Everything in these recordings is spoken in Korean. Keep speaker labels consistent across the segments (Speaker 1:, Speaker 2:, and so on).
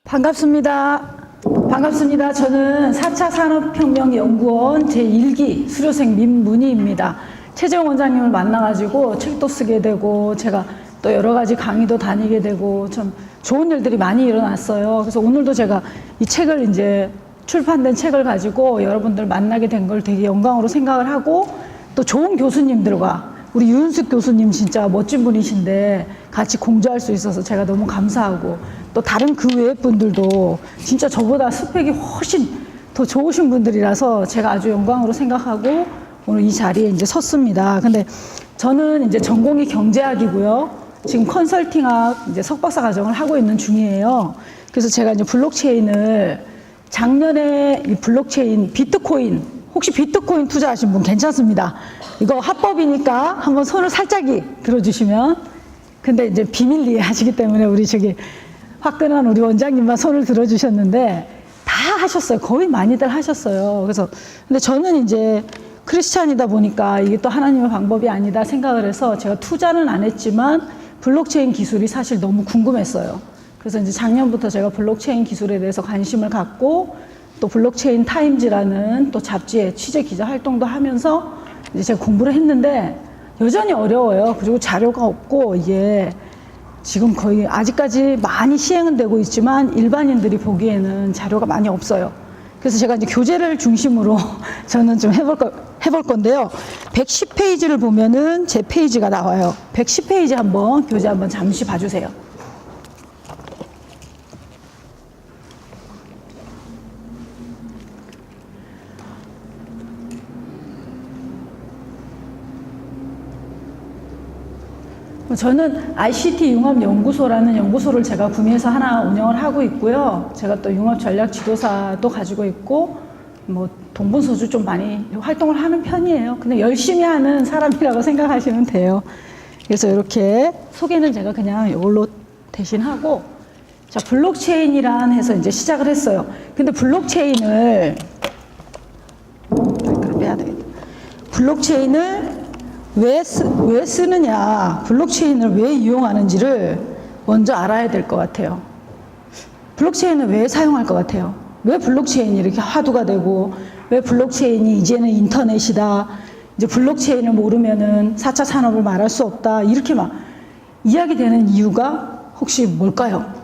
Speaker 1: 반갑습니다. 반갑습니다. 저는 4차 산업혁명연구원 제1기 수료생 민문희입니다. 최재형 원장님을 만나가지고 책도 쓰게 되고 제가 또 여러 가지 강의도 다니게 되고 참 좋은 일들이 많이 일어났어요. 그래서 오늘도 제가 이 책을 이제 출판된 책을 가지고 여러분들 만나게 된 걸 되게 영광으로 생각을 하고 또 좋은 교수님들과 우리 유은숙 교수님 진짜 멋진 분이신데 같이 공부할 수 있어서 제가 너무 감사하고 또 다른 그 외의 분들도 진짜 저보다 스펙이 훨씬 더 좋으신 분들이라서 제가 아주 영광으로 생각하고 오늘 이 자리에 이제 섰습니다. 근데 저는 이제 전공이 경제학이고요. 지금 컨설팅학 이제 석박사 과정을 하고 있는 중이에요. 그래서 제가 이제 블록체인을 작년에 이 블록체인 비트코인 혹시 비트코인 투자하신 분 괜찮습니다. 이거 합법이니까 한번 손을 살짝이 들어주시면. 근데 이제 비밀리에 하시기 때문에 우리 저기 화끈한 우리 원장님만 손을 들어주셨는데 다 하셨어요. 거의 많이들 하셨어요. 그래서 근데 저는 이제 크리스찬이다 보니까 이게 또 하나님의 방법이 아니다 생각을 해서 제가 투자는 안 했지만 블록체인 기술이 사실 너무 궁금했어요. 그래서 이제 작년부터 제가 블록체인 기술에 대해서 관심을 갖고 또 블록체인 타임즈라는 또 잡지에 취재 기자 활동도 하면서 이제 제가 공부를 했는데 여전히 어려워요. 그리고 자료가 없고 이게 지금 거의 아직까지 많이 시행은 되고 있지만 일반인들이 보기에는 자료가 많이 없어요. 그래서 제가 이제 교재를 중심으로 저는 좀 해볼 건데요. 110페이지를 보면은 제 페이지가 나와요. 110페이지 한번 교재 한번 잠시 봐주세요. 저는 ICT 융합연구소라는 연구소를 제가 구미에서 하나 운영을 하고 있고요. 제가 또 융합전략지도사도 가지고 있고 뭐 동분서주 좀 많이 활동을 하는 편이에요. 근데 열심히 하는 사람이라고 생각하시면 돼요. 그래서 이렇게 소개는 제가 그냥 이걸로 대신하고 자 블록체인이란 해서 이제 시작을 했어요. 근데 블록체인을 빼야 되겠다. 블록체인을 왜 쓰느냐, 블록체인을 왜 이용하는지를 먼저 알아야 될 것 같아요. 블록체인을 왜 사용할 것 같아요? 왜 블록체인이 이렇게 화두가 되고, 왜 블록체인이 이제는 인터넷이다, 이제 블록체인을 모르면은 4차 산업을 말할 수 없다, 이렇게 막 이야기되는 이유가 혹시 뭘까요?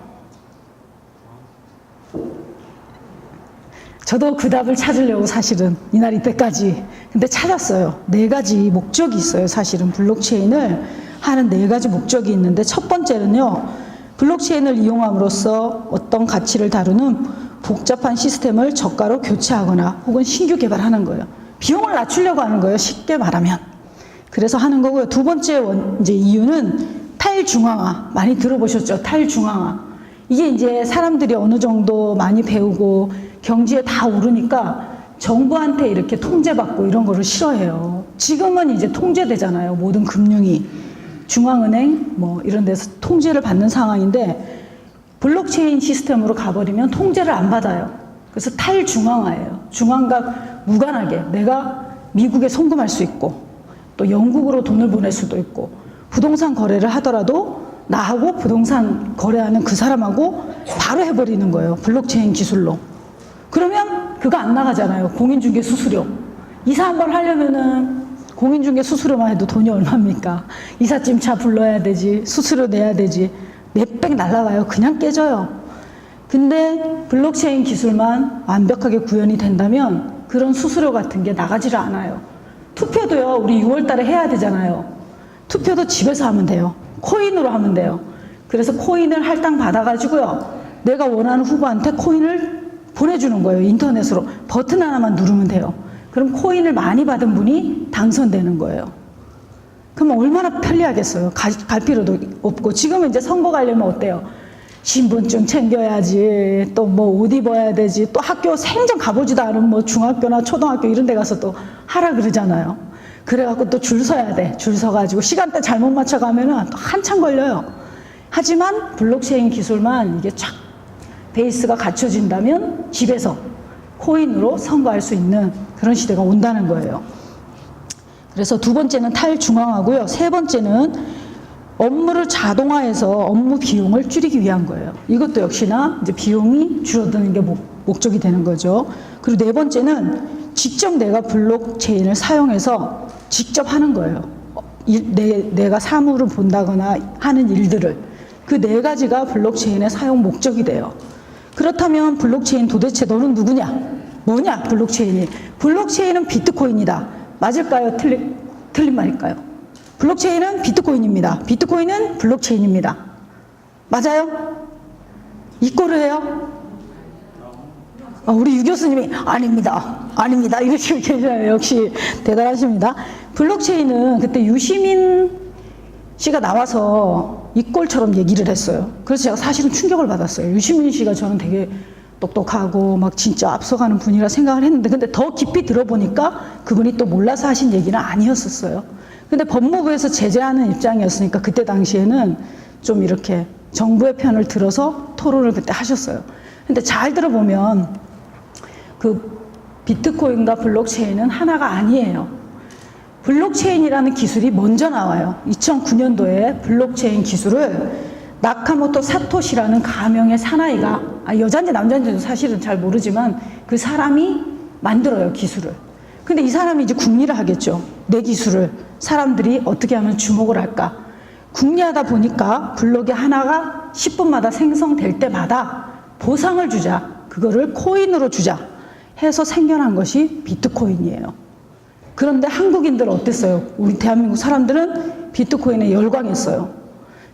Speaker 1: 저도 그 답을 찾으려고 사실은 이날 이때까지 근데 찾았어요. 4가지 목적이 있어요. 사실은 블록체인을 하는 4가지 목적이 있는데 첫 번째는요. 블록체인을 이용함으로써 어떤 가치를 다루는 복잡한 시스템을 저가로 교체하거나 혹은 신규 개발하는 거예요. 비용을 낮추려고 하는 거예요. 쉽게 말하면. 그래서 하는 거고요. 두 번째 이제 이유는 탈중앙화. 많이 들어보셨죠? 탈중앙화. 이게 이제 사람들이 어느 정도 많이 배우고 경지에 다 오르니까 정부한테 이렇게 통제받고 이런 거를 싫어해요. 지금은 이제 통제되잖아요. 모든 금융이. 중앙은행 뭐 이런 데서 통제를 받는 상황인데 블록체인 시스템으로 가버리면 통제를 안 받아요. 그래서 탈중앙화예요. 중앙과 무관하게 내가 미국에 송금할 수 있고 또 영국으로 돈을 보낼 수도 있고 부동산 거래를 하더라도 나하고 부동산 거래하는 그 사람하고 바로 해버리는 거예요. 블록체인 기술로. 그러면 그거 안 나가잖아요. 공인중개 수수료. 이사 한 번 하려면은 공인중개 수수료만 해도 돈이 얼마입니까? 이삿짐차 불러야 되지, 수수료 내야 되지. 몇백 날라가요. 그냥 깨져요. 근데 블록체인 기술만 완벽하게 구현이 된다면 그런 수수료 같은 게 나가지를 않아요. 투표도요. 우리 6월 달에 해야 되잖아요. 투표도 집에서 하면 돼요. 코인으로 하면 돼요. 그래서 코인을 할당 받아가지고요. 내가 원하는 후보한테 코인을 보내주는 거예요. 인터넷으로. 버튼 하나만 누르면 돼요. 그럼 코인을 많이 받은 분이 당선되는 거예요. 그럼 얼마나 편리하겠어요. 갈 필요도 없고. 지금은 이제 선거 가려면 어때요? 신분증 챙겨야지. 또 뭐 옷 입어야 되지. 또 학교 생전 가보지도 않은 뭐 중학교나 초등학교 이런 데 가서 또 하라 그러잖아요. 그래갖고 또 줄 서야 돼. 줄 서가지고 시간대 잘못 맞춰가면은 또 한참 걸려요. 하지만 블록체인 기술만 이게 쫙 베이스가 갖춰진다면 집에서 코인으로 선거할 수 있는 그런 시대가 온다는 거예요. 그래서 두 번째는 탈중앙화고요. 세 번째는 업무를 자동화해서 업무 비용을 줄이기 위한 거예요. 이것도 역시나 이제 비용이 줄어드는 게 목적이 되는 거죠. 그리고 네 번째는 직접 내가 블록체인을 사용해서 직접 하는 거예요. 내가 사물을 본다거나 하는 일들을. 그 네 가지가 블록체인의 사용 목적이 돼요. 그렇다면 블록체인 도대체 너는 누구냐? 뭐냐 블록체인이? 블록체인은 비트코인이다. 맞을까요? 틀린 말일까요? 블록체인은 비트코인입니다. 비트코인은 블록체인입니다. 맞아요? 이꼬를 해요? 우리 유 교수님이 아닙니다. 아닙니다. 이러시고 계셔요. 역시 대단하십니다. 블록체인은 그때 유시민 씨가 나와서 이꼴처럼 얘기를 했어요. 그래서 제가 사실은 충격을 받았어요. 유시민 씨가 저는 되게 똑똑하고 막 진짜 앞서가는 분이라 생각을 했는데 근데 더 깊이 들어보니까 그분이 또 몰라서 하신 얘기는 아니었었어요. 근데 법무부에서 제재하는 입장이었으니까 그때 당시에는 좀 이렇게 정부의 편을 들어서 토론을 그때 하셨어요. 근데 잘 들어보면 그 비트코인과 블록체인은 하나가 아니에요. 블록체인이라는 기술이 먼저 나와요. 2009년도에 블록체인 기술을 나카모토 사토시라는 가명의 사나이가 여자인지 남자인지도 사실은 잘 모르지만 그 사람이 만들어요, 기술을. 근데 이 사람이 이제 궁리를 하겠죠. 내 기술을 사람들이 어떻게 하면 주목을 할까. 궁리하다 보니까 블록이 하나가 10분마다 생성될 때마다 보상을 주자. 그거를 코인으로 주자 해서 생겨난 것이 비트코인이에요. 그런데 한국인들은 어땠어요? 우리 대한민국 사람들은 비트코인에 열광했어요.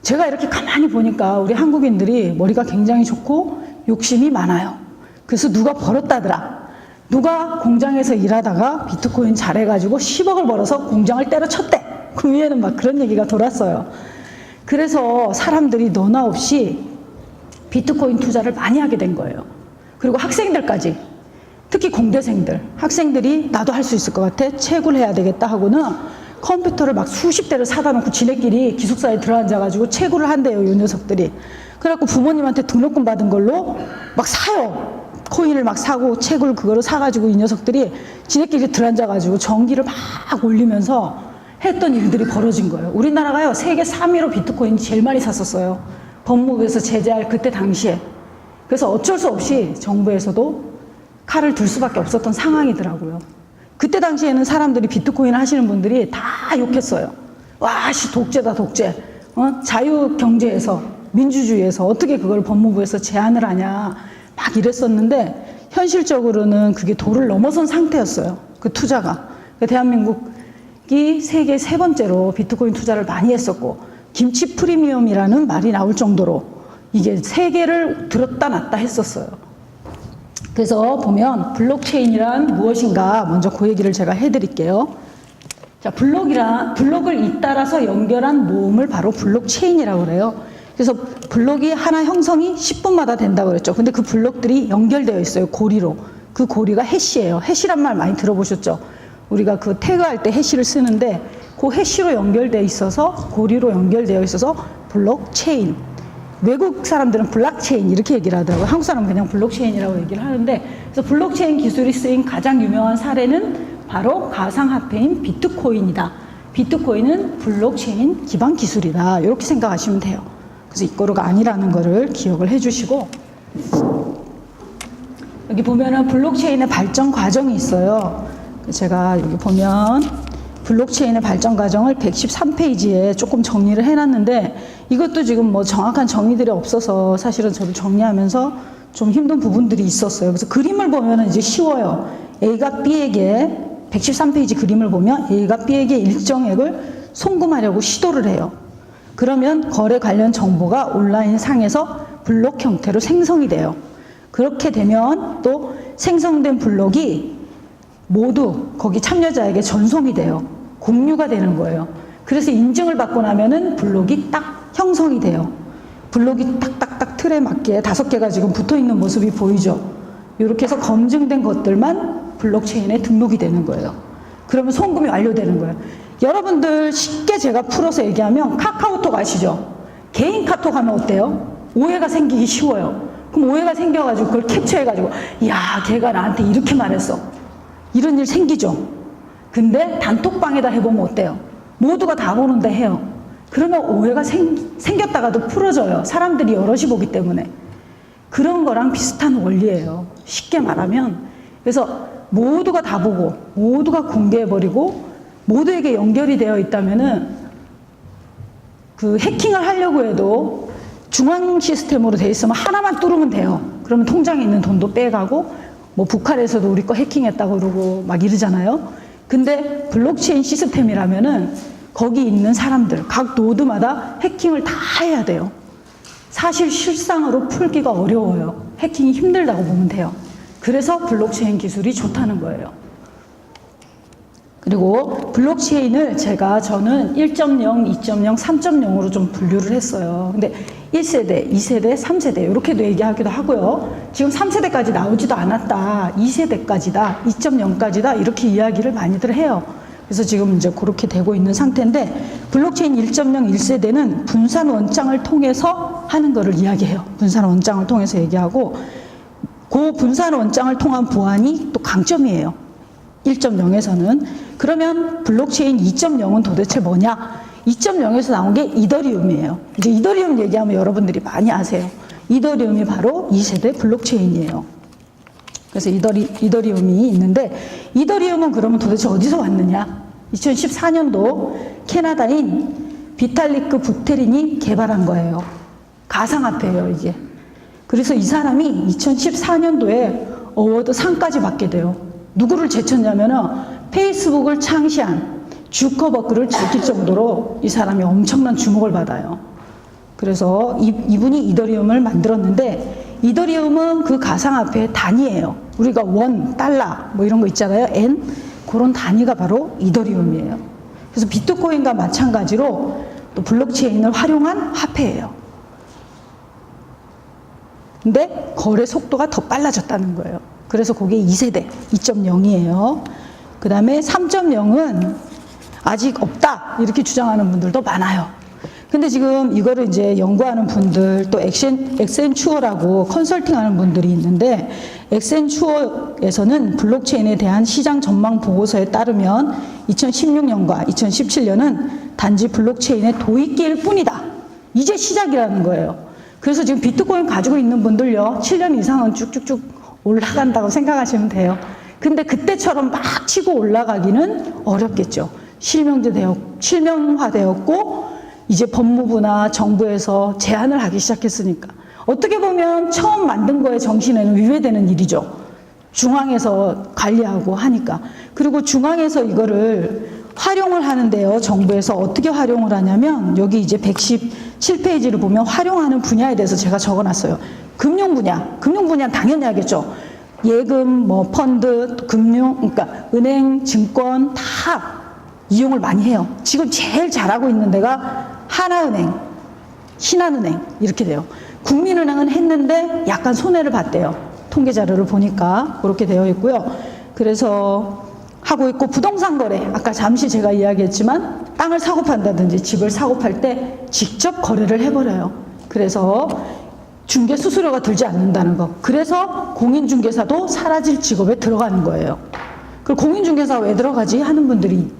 Speaker 1: 제가 이렇게 가만히 보니까 우리 한국인들이 머리가 굉장히 좋고 욕심이 많아요. 그래서 누가 벌었다더라. 누가 공장에서 일하다가 비트코인 잘해가지고 10억을 벌어서 공장을 때려쳤대. 그 위에는 막 그런 얘기가 돌았어요. 그래서 사람들이 너나 없이 비트코인 투자를 많이 하게 된 거예요. 그리고 학생들까지, 특히 공대생들, 학생들이 나도 할 수 있을 것 같아. 채굴 해야 되겠다 하고는 컴퓨터를 막 수십 대를 사다 놓고 지네끼리 기숙사에 들어앉아가지고 채굴을 한대요, 이 녀석들이. 그래갖고 부모님한테 등록금 받은 걸로 막 사요. 코인을 막 사고 채굴 그거를 사가지고 이 녀석들이 지네끼리 들어앉아가지고 전기를 막 올리면서 했던 일들이 벌어진 거예요. 우리나라가요, 세계 3위로 비트코인 제일 많이 샀었어요. 법무부에서 제재할 그때 당시에. 그래서 어쩔 수 없이 정부에서도 칼을 들 수밖에 없었던 상황이더라고요. 그때 당시에는 사람들이 비트코인 하시는 분들이 다 욕했어요. 와, 씨, 독재다, 독재. 자유경제에서, 민주주의에서 어떻게 그걸 법무부에서 제한을 하냐. 막 이랬었는데, 현실적으로는 그게 도를 넘어선 상태였어요. 그 투자가. 대한민국이 세계 세 번째로 비트코인 투자를 많이 했었고, 김치 프리미엄이라는 말이 나올 정도로 이게 세계를 들었다 놨다 했었어요. 그래서 보면 블록체인이란 무엇인가 먼저 그 얘기를 제가 해드릴게요. 자, 블록을 잇따라서 연결한 모음을 바로 블록체인이라고 그래요. 그래서 블록이 하나 형성이 10분마다 된다고 그랬죠. 근데 그 블록들이 연결되어 있어요, 고리로. 그 고리가 해시예요. 해시란 말 많이 들어보셨죠? 우리가 그 태그할 때 해시를 쓰는데 그 해시로 연결되어 있어서, 고리로 연결되어 있어서 블록체인. 외국 사람들은 블록체인 이렇게 얘기를 하더라고요. 한국 사람은 그냥 블록체인이라고 얘기를 하는데, 그래서 블록체인 기술이 쓰인 가장 유명한 사례는 바로 가상화폐인 비트코인이다. 비트코인은 블록체인 기반 기술이다. 이렇게 생각하시면 돼요. 그래서 이거로가 아니라는 거를 기억을 해주시고, 여기 보면은 블록체인의 발전 과정이 있어요. 제가 여기 보면 블록체인의 발전 과정을 113페이지에 조금 정리를 해놨는데, 이것도 지금 뭐 정확한 정의들이 없어서 사실은 저도 정리하면서 좀 힘든 부분들이 있었어요. 그래서 그림을 보면 이제 쉬워요. A가 B에게 113페이지 그림을 보면 A가 B에게 일정액을 송금하려고 시도를 해요. 그러면 거래 관련 정보가 온라인 상에서 블록 형태로 생성이 돼요. 그렇게 되면 또 생성된 블록이 모두 거기 참여자에게 전송이 돼요. 공유가 되는 거예요. 그래서 인증을 받고 나면은 블록이 딱 형성이 돼요. 블록이 딱딱딱 틀에 맞게 5개가 지금 붙어 있는 모습이 보이죠. 이렇게 해서 검증된 것들만 블록체인에 등록이 되는 거예요. 그러면 송금이 완료되는 거예요. 여러분들 쉽게 제가 풀어서 얘기하면 카카오톡 아시죠? 개인 카톡 하면 어때요? 오해가 생기기 쉬워요. 그럼 오해가 생겨가지고 그걸 캡처해가지고, 야, 걔가 나한테 이렇게 말했어. 이런 일 생기죠. 근데 단톡방에다 해보면 어때요? 모두가 다 보는데 해요. 그러면 오해가 생겼다가도 풀어져요. 사람들이 여럿이 보기 때문에. 그런 거랑 비슷한 원리예요. 쉽게 말하면. 그래서 모두가 다 보고 모두가 공개해버리고 모두에게 연결이 되어 있다면은 그 해킹을 하려고 해도 중앙 시스템으로 돼 있으면 하나만 뚫으면 돼요. 그러면 통장에 있는 돈도 빼가고 뭐 북한에서도 우리 거 해킹했다고 그러고 막 이러잖아요. 근데 블록체인 시스템이라면은 거기 있는 사람들 각 노드마다 해킹을 다 해야 돼요. 사실 실상으로 풀기가 어려워요. 해킹이 힘들다고 보면 돼요. 그래서 블록체인 기술이 좋다는 거예요. 그리고 블록체인을 저는 1.0, 2.0, 3.0으로 좀 분류를 했어요. 근데 1세대, 2세대, 3세대 이렇게도 얘기하기도 하고요. 지금 3세대까지 나오지도 않았다. 2세대까지다. 2.0까지다. 이렇게 이야기를 많이들 해요. 그래서 지금 이제 그렇게 되고 있는 상태인데 블록체인 1.0, 1세대는 분산 원장을 통해서 하는 거를 이야기해요. 분산 원장을 통해서 얘기하고 그 분산 원장을 통한 보안이 또 강점이에요. 1.0에서는. 그러면 블록체인 2.0은 도대체 뭐냐? 2.0에서 나온 게 이더리움이에요. 이제 이더리움 얘기하면 여러분들이 많이 아세요. 이더리움이 바로 2세대 블록체인이에요. 그래서 이더리움이 있는데 이더리움은 그러면 도대체 어디서 왔느냐? 2014년도 캐나다인 비탈리크 부테린이 개발한 거예요. 가상화폐예요, 이게. 그래서 이 사람이 2014년도에 어워드 상까지 받게 돼요. 누구를 제쳤냐면은 페이스북을 창시한 주커버그를 제칠 정도로 이 사람이 엄청난 주목을 받아요. 그래서 이분이 이더리움을 만들었는데 이더리움은 그 가상화폐의 단위예요. 우리가 원, 달러 뭐 이런 거 있잖아요. N 그런 단위가 바로 이더리움이에요. 그래서 비트코인과 마찬가지로 또 블록체인을 활용한 화폐예요. 근데 거래 속도가 더 빨라졌다는 거예요. 그래서 그게 2세대, 2.0이에요. 그 다음에 3.0은 아직 없다 이렇게 주장하는 분들도 많아요. 근데 지금 이거를 이제 연구하는 분들 또 엑센추어라고 컨설팅하는 분들이 있는데 엑센추어에서는 블록체인에 대한 시장 전망 보고서에 따르면 2016년과 2017년은 단지 블록체인의 도입기일 뿐이다. 이제 시작이라는 거예요. 그래서 지금 비트코인 가지고 있는 분들요 7년 이상은 쭉쭉쭉 올라간다고 생각하시면 돼요. 근데 그때처럼 막 치고 올라가기는 어렵겠죠. 실명화되었고 이제 법무부나 정부에서 제한을 하기 시작했으니까 어떻게 보면 처음 만든 거에 정신에는 위배되는 일이죠. 중앙에서 관리하고 하니까. 그리고 중앙에서 이거를 활용을 하는데요. 정부에서 어떻게 활용을 하냐면 여기 이제 117페이지를 보면 활용하는 분야에 대해서 제가 적어놨어요. 금융 분야는 당연히 하겠죠. 예금, 뭐 펀드, 금융, 그러니까 은행, 증권 다 이용을 많이 해요. 지금 제일 잘하고 있는 데가 하나은행, 신한은행 이렇게 돼요. 국민은행은 했는데 약간 손해를 봤대요. 통계 자료를 보니까 그렇게 되어 있고요. 그래서 하고 있고 부동산 거래, 아까 잠시 제가 이야기했지만 땅을 사고 판다든지 집을 사고 팔 때 직접 거래를 해버려요. 그래서 중개 수수료가 들지 않는다는 거. 그래서 공인중개사도 사라질 직업에 들어가는 거예요. 그 공인중개사 왜 들어가지 하는 분들이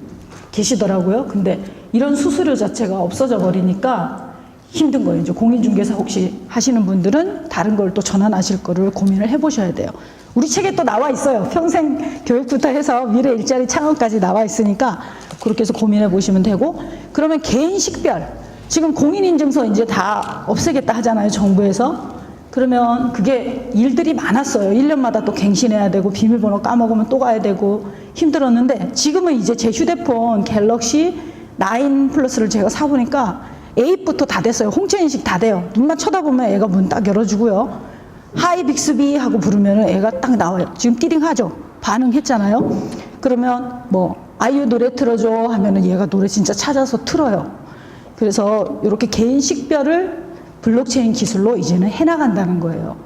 Speaker 1: 계시더라고요. 근데 이런 수수료 자체가 없어져 버리니까 힘든 거예요. 이제 공인중개사 혹시 하시는 분들은 다른 걸 또 전환하실 거를 고민을 해보셔야 돼요. 우리 책에 또 나와 있어요. 평생 교육부터 해서 미래 일자리 창업까지 나와 있으니까 그렇게 해서 고민해 보시면 되고, 그러면 개인 식별, 지금 공인인증서 이제 다 없애겠다 하잖아요, 정부에서. 그러면 그게 일들이 많았어요. 1년마다 또 갱신해야 되고 비밀번호 까먹으면 또 가야 되고 힘들었는데, 지금은 이제 제 휴대폰 갤럭시 9 플러스를 제가 사보니까 8부터 다 됐어요. 홍채 인식 다 돼요. 눈만 쳐다보면 애가 문 딱 열어주고요. 하이 빅스비 하고 부르면 애가 딱 나와요. 지금 띠링하죠? 반응했잖아요. 그러면 뭐 아이유 노래 틀어줘 하면은 얘가 노래 진짜 찾아서 틀어요. 그래서 이렇게 개인 식별을 블록체인 기술로 이제는 해나간다는 거예요.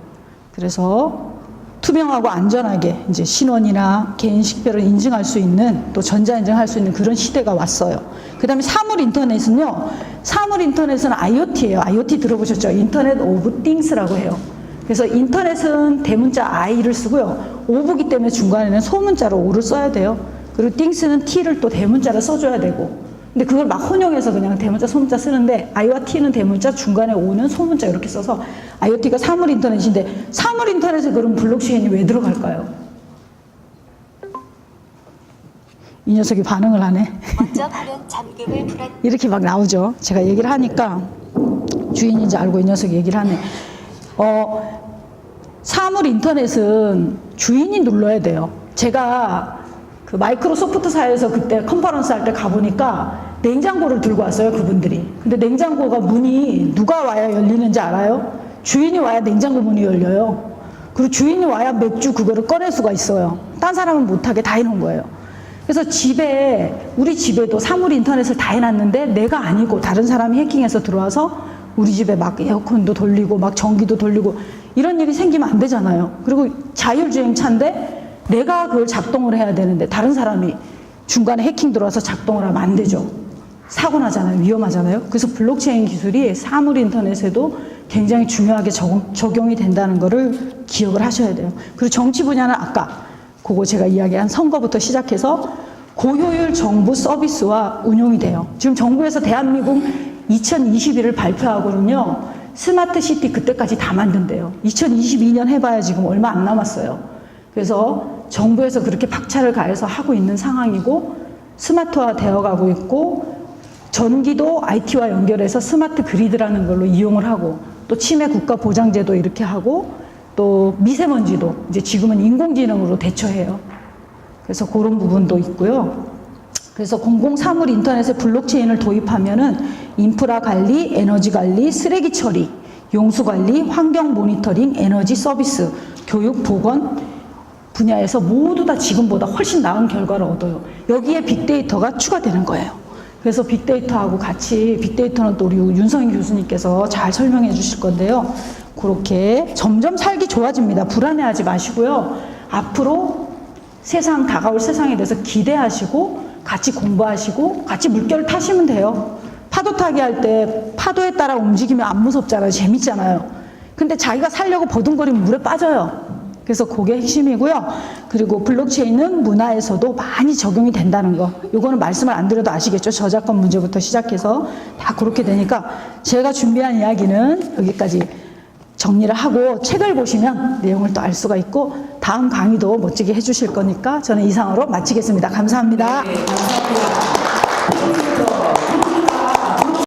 Speaker 1: 그래서 투명하고 안전하게 이제 신원이나 개인 식별을 인증할 수 있는, 또 전자인증할 수 있는 그런 시대가 왔어요. 그 다음에 사물 인터넷은요, 사물 인터넷은 IoT예요. IoT 들어보셨죠? 인터넷 오브 띵스라고 해요. 그래서 인터넷은 대문자 I를 쓰고요. 오브기 때문에 중간에는 소문자로 O를 써야 돼요. 그리고 띵스는 T를 또 대문자로 써줘야 되고, 근데 그걸 막 혼용해서 그냥 대문자, 소문자 쓰는데 I와 T는 대문자, 중간에 O는 소문자 이렇게 써서 IoT가 사물 인터넷인데 사물 인터넷에 그럼 블록체인이 왜 들어갈까요? 이 녀석이 반응을 하네.
Speaker 2: 먼저 발현 잠금을 불안
Speaker 1: 이렇게 막 나오죠. 제가 얘기를 하니까 주인인지 알고 이 녀석이 얘기를 하네. 사물 인터넷은 주인이 눌러야 돼요. 제가 그 마이크로소프트사에서 그때 컨퍼런스 할 때 가보니까 냉장고를 들고 왔어요, 그분들이. 근데 냉장고가 문이 누가 와야 열리는지 알아요? 주인이 와야 냉장고 문이 열려요. 그리고 주인이 와야 맥주 그거를 꺼낼 수가 있어요. 딴 사람은 못하게 다 해놓은 거예요. 그래서 우리 집에도 사물 인터넷을 다 해놨는데 내가 아니고 다른 사람이 해킹해서 들어와서 우리 집에 막 에어컨도 돌리고 막 전기도 돌리고 이런 일이 생기면 안 되잖아요. 그리고 자율주행차인데 내가 그걸 작동을 해야 되는데 다른 사람이 중간에 해킹 들어와서 작동을 하면 안 되죠. 사고 나잖아요. 위험하잖아요. 그래서 블록체인 기술이 사물 인터넷에도 굉장히 중요하게 적용이 된다는 거를 기억을 하셔야 돼요. 그리고 정치 분야는 아까 그거 제가 이야기한 선거부터 시작해서 고효율 정부 서비스와 운용이 돼요. 지금 정부에서 대한민국 2021을 발표하고는요. 스마트 시티 그때까지 다 만든대요. 2022년 해봐야 지금 얼마 안 남았어요. 그래서 정부에서 그렇게 박차를 가해서 하고 있는 상황이고 스마트화 되어가고 있고 전기도 IT와 연결해서 스마트 그리드라는 걸로 이용을 하고 또 치매 국가 보장제도 이렇게 하고 또 미세먼지도 이제 지금은 인공지능으로 대처해요. 그래서 그런 부분도 있고요. 그래서 공공사물 인터넷에 블록체인을 도입하면은 인프라 관리, 에너지 관리, 쓰레기 처리, 용수 관리, 환경 모니터링, 에너지 서비스, 교육, 보건 분야에서 모두 다 지금보다 훨씬 나은 결과를 얻어요. 여기에 빅데이터가 추가되는 거예요. 그래서 빅데이터하고 같이 빅데이터는 또 우리 윤성인 교수님께서 잘 설명해 주실 건데요. 그렇게 점점 살기 좋아집니다. 불안해하지 마시고요. 앞으로 다가올 세상에 대해서 기대하시고 같이 공부하시고 같이 물결을 타시면 돼요. 파도 타기 할 때 파도에 따라 움직이면 안 무섭잖아요. 재밌잖아요. 근데 자기가 살려고 버둥거리면 물에 빠져요. 그래서 그게 핵심이고요. 그리고 블록체인은 문화에서도 많이 적용이 된다는 거. 요거는 말씀을 안 드려도 아시겠죠? 저작권 문제부터 시작해서 다 그렇게 되니까 제가 준비한 이야기는 여기까지 정리를 하고 책을 보시면 내용을 또 알 수가 있고 다음 강의도 멋지게 해주실 거니까 저는 이상으로 마치겠습니다. 감사합니다.
Speaker 3: 네, 감사합니다.